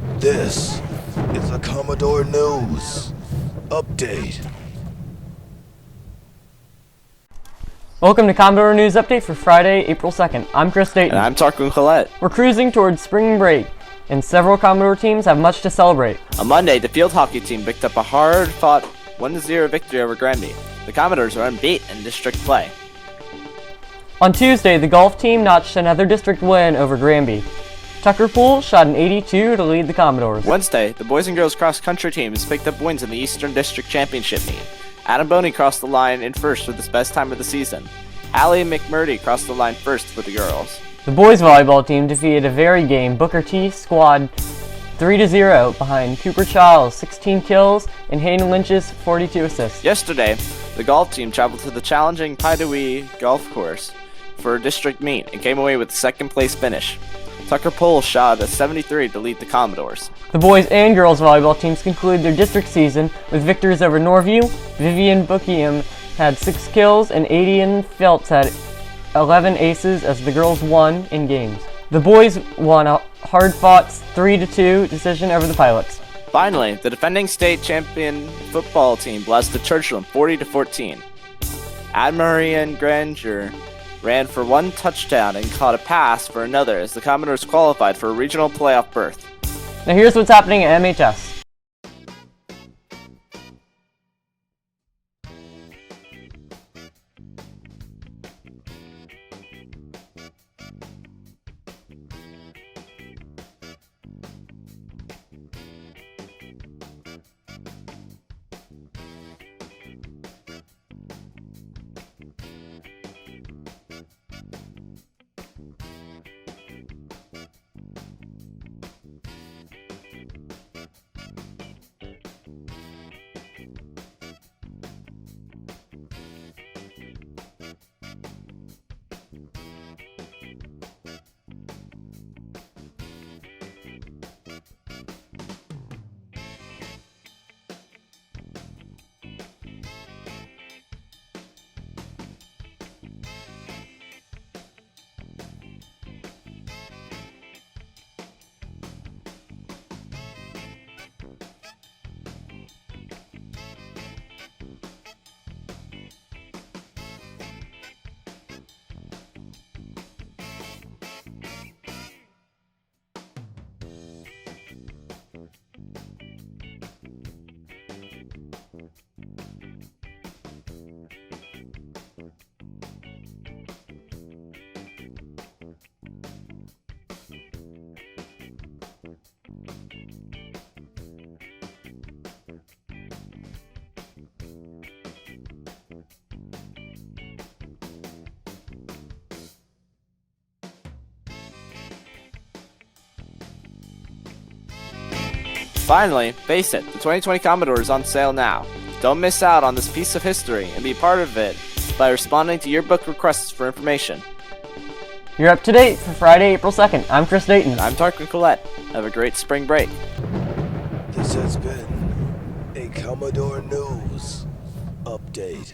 This is a Commodore News Update. Welcome to Commodore News Update for Friday, April 2nd. I'm Chris Dayton. And I'm Tarquin Collette. We're cruising towards spring break, and several Commodore teams have much to celebrate. On Monday, the field hockey team picked up a hard-fought 1-0 victory over Granby. The Commodores are unbeaten in district play. On Tuesday, the golf team notched another district win over Granby. Tucker Poole shot an 82 to lead the Commodores. Wednesday, the boys and girls cross-country teams picked up wins in the Eastern District Championship meet. Adam Boney crossed the line in first with his best time of the season. Allie McMurdy crossed the line first for the girls. The boys volleyball team defeated a very game Booker T squad 3-0 behind Cooper Child's 16 kills and Hayden Lynch's 42 assists. Yesterday, the golf team traveled to the challenging Paidewi golf course for a district meet and came away with a second-place finish. Tucker Poole shot a 73 to lead the Commodores. The boys and girls volleyball teams concluded their district season with victories over Norview. Vivian Bookiam had 6 kills and Adian Phelps had 11 aces as the girls won in games. The boys won a hard-fought 3-2 decision over the Pilots. Finally, the defending state champion football team blasted Churchland 40-14. Admarian Granger ran for 1 touchdown and caught a pass for another as the Commodores qualified for a regional playoff berth. Now here's what's happening at MHS. Finally, face it, the 2020 Commodore is on sale now. Don't miss out on this piece of history and be part of it by responding to yearbook requests for information. You're up to date for Friday, April 2nd. I'm Chris Dayton. I'm Tarquin Collette. Have a great spring break. This has been a Commodore News Update.